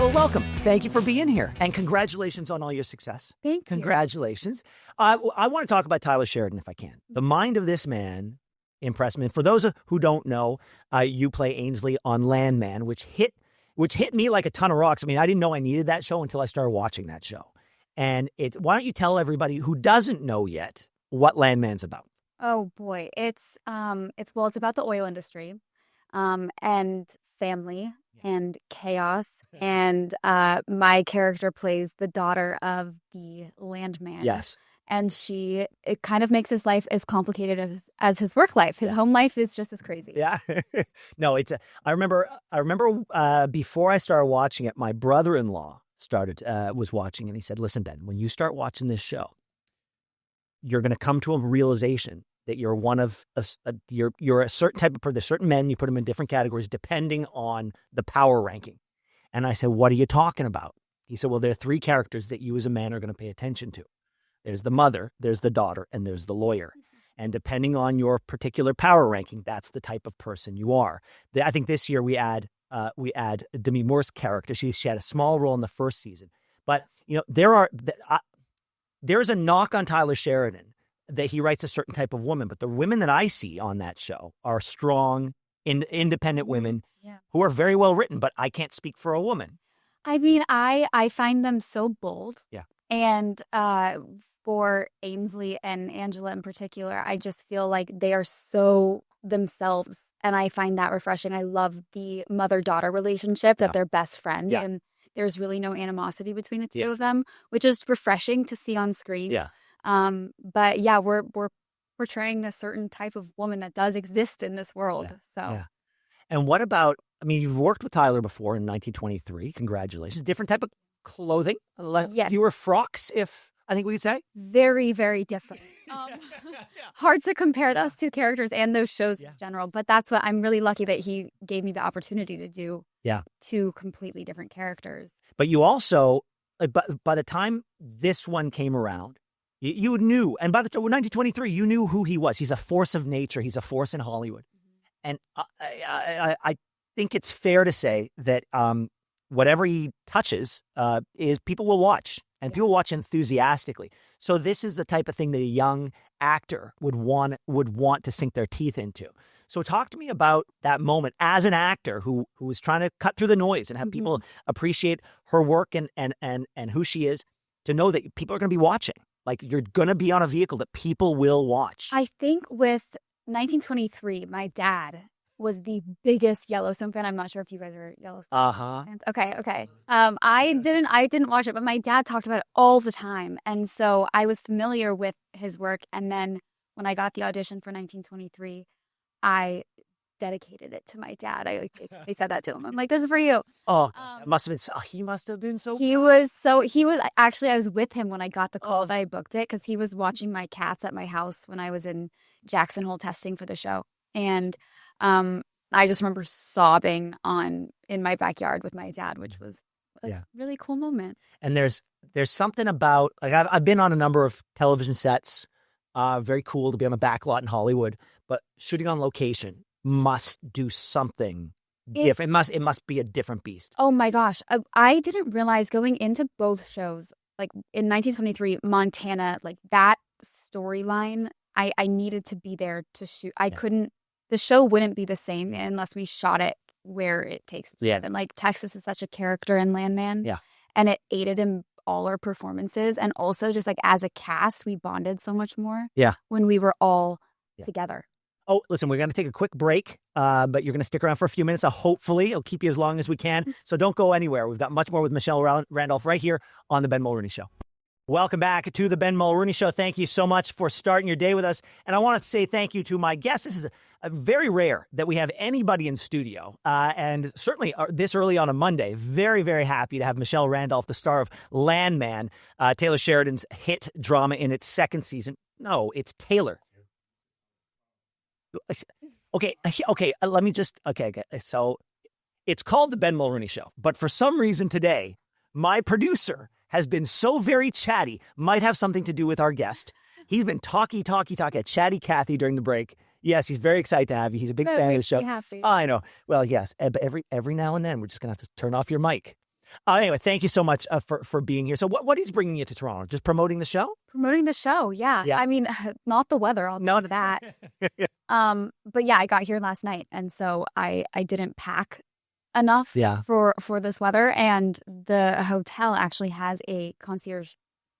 Well, welcome. Thank you for being here. And congratulations on all your success. Thank you. Congratulations. I want to talk about Taylor Sheridan if I can. The mind of this man impressed me. For those who don't know, you play Aynsley on Landman, which hit me like a ton of rocks. I mean, I didn't know I needed that show until I started watching that show. And why don't you tell everybody who doesn't know yet what Landman's about? Oh boy, it's about the oil industry, and family and chaos. And my character plays the daughter of the landman. Yes. And it kind of makes his life as complicated as his work life. His home life is just as crazy. Yeah. No, I remember before I started watching it, my brother-in-law was watching, and he said, "Listen, Ben, when you start watching this show, you're going to come to a realization that you're one of you're a certain type of person. There's certain men, you put them in different categories depending on the power ranking." And I said, "What are you talking about?" He said, "Well, there are three characters that you as a man are going to pay attention to. There's the mother, there's the daughter, and there's the lawyer. And depending on your particular power ranking, that's the type of person you are." I think this year we add Demi Moore's character. She had a small role in the first season, but there's a knock on Taylor Sheridan that he writes a certain type of woman, but the women that I see on that show are strong, independent women who are very well written, but I can't speak for a woman. I mean, I find them so bold. Yeah. And for Aynsley and Angela in particular, I just feel like they are so themselves, and I find that refreshing. I love the mother-daughter relationship, that they're best friends, and there's really no animosity between the two of them, which is refreshing to see on screen. Yeah. But yeah, we're portraying this certain type of woman that does exist in this world. So. And what about? I mean, you've worked with Taylor before in 1923. Congratulations. Different type of clothing, fewer frocks, if I think we could say. Very, very different. Hard to compare those two characters and those shows in general, but that's what I'm really lucky that he gave me the opportunity to do. Two completely different characters. But you also, by the time this one came around, you knew, and by the time 1923, you knew who he was. He's a force of nature. He's a force in Hollywood, and I think it's fair to say that whatever he touches, is people will watch, and people watch enthusiastically. So this is the type of thing that a young actor would want to sink their teeth into. So talk to me about that moment as an actor who was trying to cut through the noise and have people appreciate her work and who she is, to know that people are going to be watching. Like, you're going to be on a vehicle that people will watch. I think with 1923, my dad was the biggest Yellowstone fan. I'm not sure if you guys are Yellowstone fans. Okay. I didn't watch it, but my dad talked about it all the time. And so I was familiar with his work. And then when I got the audition for 1923, I dedicated it to my dad. They said that to him. I'm like, "This is for you." Oh, it must have been. He must have been so. He was actually. I was with him when I got the call that I booked it, because he was watching my cats at my house when I was in Jackson Hole testing for the show, and I just remember sobbing in my backyard with my dad, which was a really cool moment. And there's something about, like, I've been on a number of television sets. Very cool to be on a back lot in Hollywood, but shooting on location must do something different. It must be a different beast. Oh my gosh. I didn't realize going into both shows, like in 1923, Montana, like that storyline, I needed to be there to shoot. The show wouldn't be the same unless we shot it where it takes place. And like, Texas is such a character in Landman. Yeah. And it aided in all our performances. And also just like as a cast, we bonded so much more when we were all together. Oh, listen, we're going to take a quick break, but you're going to stick around for a few minutes. Hopefully, it'll keep you as long as we can. So don't go anywhere. We've got much more with Michelle Randolph right here on The Ben Mulroney Show. Welcome back to The Ben Mulroney Show. Thank you so much for starting your day with us. And I want to say thank you to my guests. This is a very rare that we have anybody in studio, and certainly this early on a Monday. Very, very happy to have Michelle Randolph, the star of Landman, Taylor Sheridan's hit drama in its second season. No, it's Taylor. Okay. Let me just. Okay. So it's called The Ben Mulroney Show, but for some reason today, my producer has been so very chatty. Might have something to do with our guest. He's been talky, a chatty Cathy during the break. Yes, he's very excited to have you. He's a big fan of the show. Happy. I know. Well, yes, but every now and then we're just gonna have to turn off your mic. Anyway, thank you so much for being here. So what is bringing you to Toronto? Just promoting the show? Promoting the show, yeah. I mean, not the weather, I'll tell you that. But yeah, I got here last night, and so I didn't pack enough for this weather, and the hotel actually has a concierge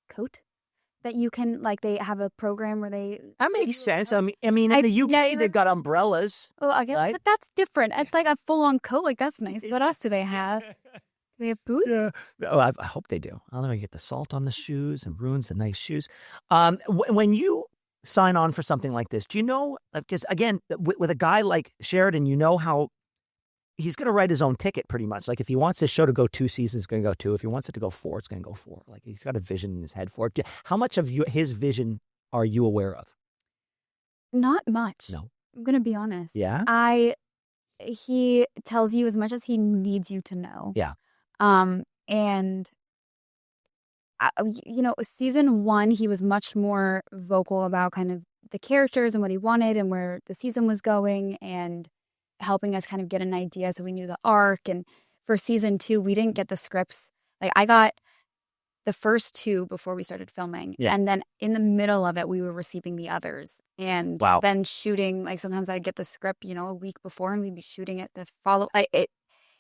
coat that you can, like, they have a program where they... That makes sense. I mean, in the UK, they've got umbrellas. Oh, I guess, right? But that's different. It's like a full-on coat. Like, that's nice. What else do they have? Do they have boots? Yeah. Oh, I hope they do. I don't know, you get the salt on the shoes and ruins the nice shoes. When you sign on for something like this, do you know, because again, with a guy like Sheridan, you know how he's going to write his own ticket pretty much. Like if he wants his show to go 2 seasons, it's going to go 2. If he wants it to go 4, it's going to go 4. Like he's got a vision in his head for it. How much of his vision are you aware of? Not much. No. I'm going to be honest. Yeah? He tells you as much as he needs you to know. Yeah. And season 1, he was much more vocal about kind of the characters and what he wanted and where the season was going and helping us kind of get an idea so we knew the arc. And for season 2, we didn't get the scripts. Like I got the first 2 before we started filming. Yeah. And then in the middle of it, we were receiving the others. And then shooting, like sometimes I'd get the script, a week before and we'd be shooting it the follow.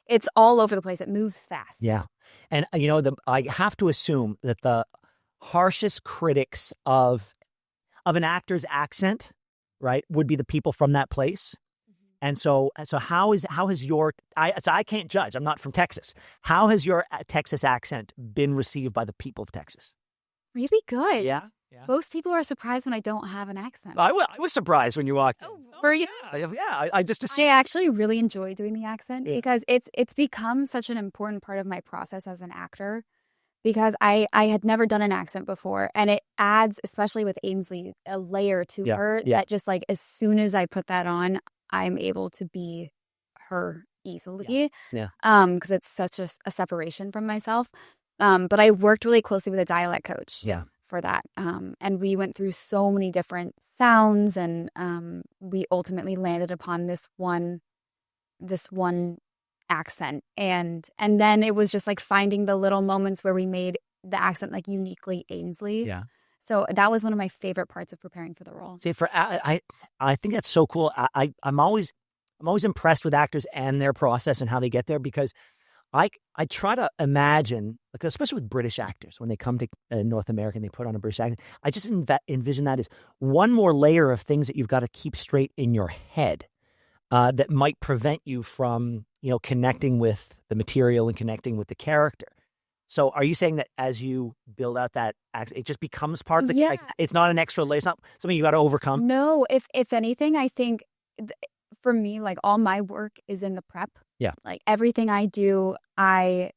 It's all over the place. It moves fast. Yeah. And, I have to assume that the harshest critics of an actor's accent, right, would be the people from that place. And so how has your, I can't judge. I'm not from Texas. How has your Texas accent been received by the people of Texas? Really good. Yeah. Most people are surprised when I don't have an accent. I was surprised when you walked in. Oh, were you? Yeah. I actually really enjoy doing the accent because it's become such an important part of my process as an actor because I had never done an accent before. And it adds, especially with Aynsley, a layer to her that just like as soon as I put that on, I'm able to be her easily. Yeah. Because it's such a separation from myself. But I worked really closely with a dialect coach. Yeah. For that. And we went through so many different sounds and we ultimately landed upon this one accent. And then it was just like finding the little moments where we made the accent like uniquely Aynsley. Yeah. So that was one of my favorite parts of preparing for the role. See, I think that's so cool. I'm always impressed with actors and their process and how they get there because I try to imagine, like especially with British actors, when they come to North America and they put on a British accent, I just envision that as one more layer of things that you've got to keep straight in your head that might prevent you from, connecting with the material and connecting with the character. So are you saying that as you build out that accent, it just becomes part of the, like, it's not an extra layer, it's not something you got to overcome? No, if anything, I think for me, like all my work is in the prep. Yeah. Like everything I do, I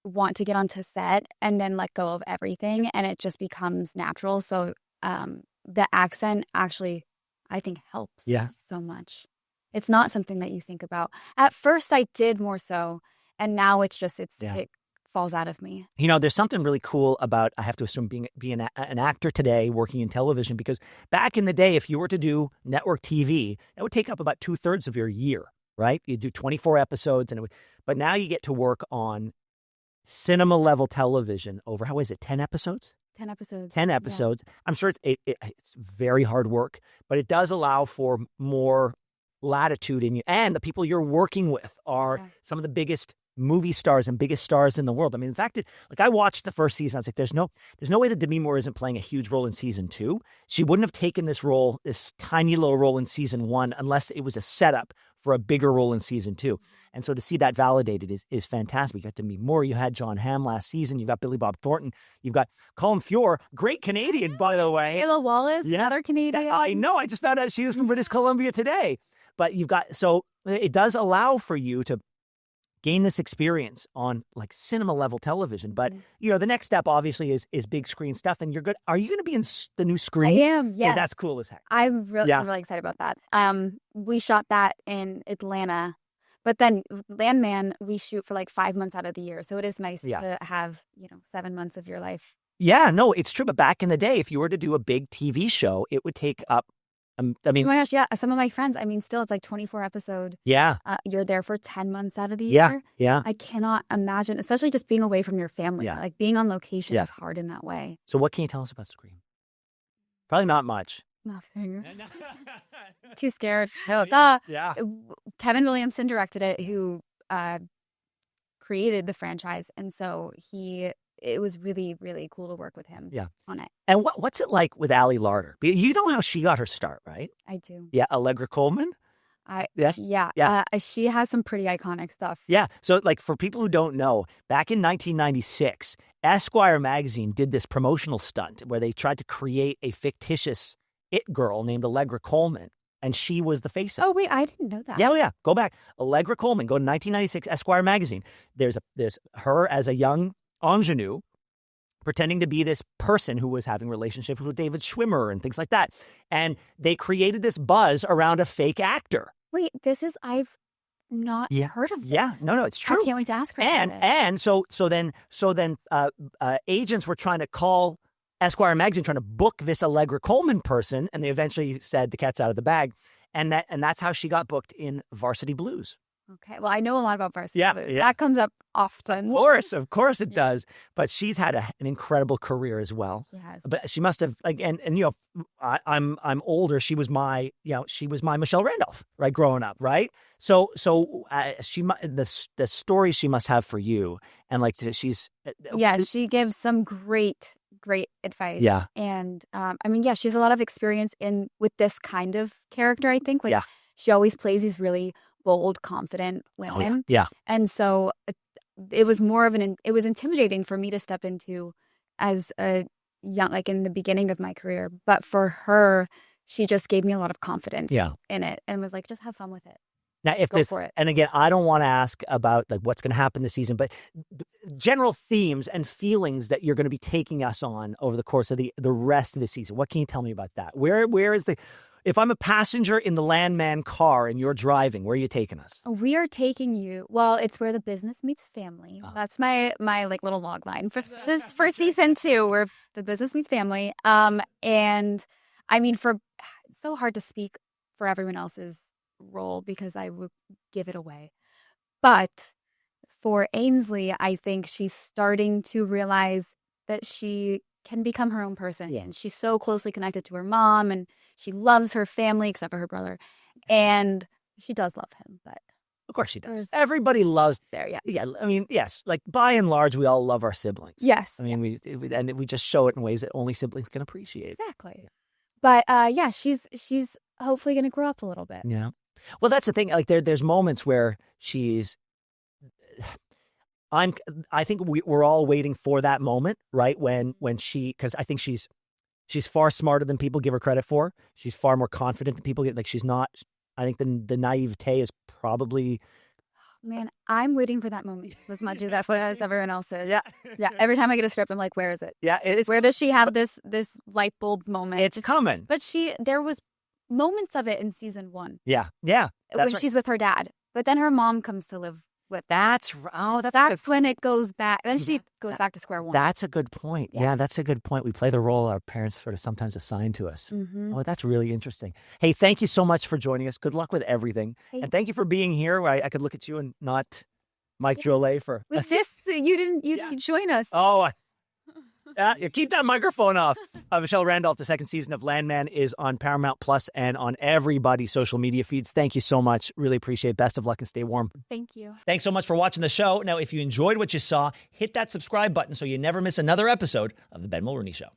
want to get onto set and then let go of everything and it just becomes natural. So the accent actually, I think, helps so much. It's not something that you think about. At first I did more so, and now it's just, it falls out of me. There's something really cool about, I have to assume, being an actor today working in television, because back in the day, if you were to do network TV, that would take up about 2/3 of your year, right? You do 24 episodes, but now you get to work on cinema level television over, 10 episodes? 10 episodes. 10 episodes. Yeah. I'm sure it's very hard work, but it does allow for more latitude in you. And the people you're working with are some of the biggest movie stars and biggest stars in the world. I mean, the fact that, like, I watched the first season, I was like, there's no way that Demi Moore isn't playing a huge role in season 2. She wouldn't have taken this tiny little role in season 1 unless it was a setup for a bigger role in season 2. And so to see that validated is fantastic. You got Demi Moore, you had John Hamm last season, you've got Billy Bob Thornton, you've got Colin Feore, great Canadian, by the way. Taylor Wallace, another Canadian. I know, I just found out she was from British Columbia today. But so it does allow for you to gain this experience on like cinema level television. But, the next step obviously is big screen stuff. And you're good. Are you going to be in the new Scream? I am, yes. Yeah, that's cool as heck. I'm really excited about that. We shot that in Atlanta, but then Landman, we shoot for like 5 months out of the year. So it is nice to have, 7 months of your life. Yeah, no, it's true. But back in the day, if you were to do a big TV show, it would take up I mean, oh my gosh, yeah. Some of my friends, I mean, still, it's like 24 episode. yeah. You're there for 10 months out of the Yeah. year. Yeah. I cannot imagine, especially just being away from your family. Yeah. Like being on location Yeah. is hard in that way. So what can you tell us about Scream? Probably not much. Nothing. Too scared. No, duh. Yeah. Kevin Williamson directed it, who created the franchise. And so it was really, really cool to work with him on it. And what's it like with Ali Larter? You know how she got her start, right? I do. Yeah, Allegra Coleman? She has some pretty iconic stuff. Yeah. So, like, for people who don't know, back in 1996, Esquire magazine did this promotional stunt where they tried to create a fictitious it girl named Allegra Coleman, and she was the face of it. Oh, wait, I didn't know that. Yeah. Go back. Allegra Coleman, go to 1996 Esquire magazine. There's her as a young ingenue pretending to be this person who was having relationships with David Schwimmer and things like that. And they created this buzz around a fake actor. Wait, I've not heard of this. Yeah, no, it's true. I can't wait to ask her. And so then agents were trying to call Esquire magazine, trying to book this Allegra Coleman person, and they eventually said the cat's out of the bag, and that's how she got booked in Varsity Blues. Okay, well, I know a lot about Varsity Blues. Yeah. That comes up often. Of course it does. But she's had an incredible career as well. She has. But she must have, like, and you know, I'm older. She was my Michelle Randolph, right, growing up, right? So the stories she must have for you, and like she's she gives some great advice. Yeah. And I mean, she has a lot of experience with this kind of character, I think. Like, she always plays these really bold, confident women. Oh, yeah. And so it was more of it was intimidating for me to step into as a young, like in the beginning of my career. But for her, she just gave me a lot of confidence in it and was like, just have fun with it. Now, Go for it. And again, I don't want to ask about like what's going to happen this season, but general themes and feelings that you're going to be taking us on over the course of the rest of the season. What can you tell me about that? Where is if I'm a passenger in the Landman car and you're driving, where are you taking us? We are taking you. Well, it's where the business meets family. That's my like little log line for season 2, where the business meets family. And I mean, it's so hard to speak for everyone else's role because I would give it away. But for Aynsley, I think she's starting to realize that she can become her own person. And she's so closely connected to her mom, and she loves her family except for her brother. And she does love him, but of course she does. Everybody loves there. Yeah. Yeah. I mean, yes. Like by and large, we all love our siblings. Yes. I mean, we just show it in ways that only siblings can appreciate. Exactly. But she's hopefully going to grow up a little bit. Yeah. Well, that's the thing. Like there's moments where I think we're all waiting for that moment, right? When because I think she's far smarter than people give her credit for. She's far more confident than people get. Like she's not. I think the naivete is probably. Man, I'm waiting for that moment as much as everyone else is. Yeah. Every time I get a script, I'm like, where is it? Yeah, where does she have this light bulb moment? It's coming. But there was moments of it in season 1. Yeah. When she's with her dad, but then her mom comes to live with. That's when it goes back. Then she goes back to square one. That's a good point. Yeah, that's a good point. We play the role our parents sort of sometimes assign to us. Mm-hmm. Oh, that's really interesting. Hey, thank you so much for joining us. Good luck with everything, and thank you for being here. Where I could look at you and not Mike Jolet for. With this, you didn't join us. Oh. You keep that microphone off. Michelle Randolph, the second season of Landman is on Paramount Plus and on everybody's social media feeds. Thank you so much. Really appreciate it. Best of luck and stay warm. Thank you. Thanks so much for watching the show. Now, if you enjoyed what you saw, hit that subscribe button so you never miss another episode of The Ben Mulroney Show.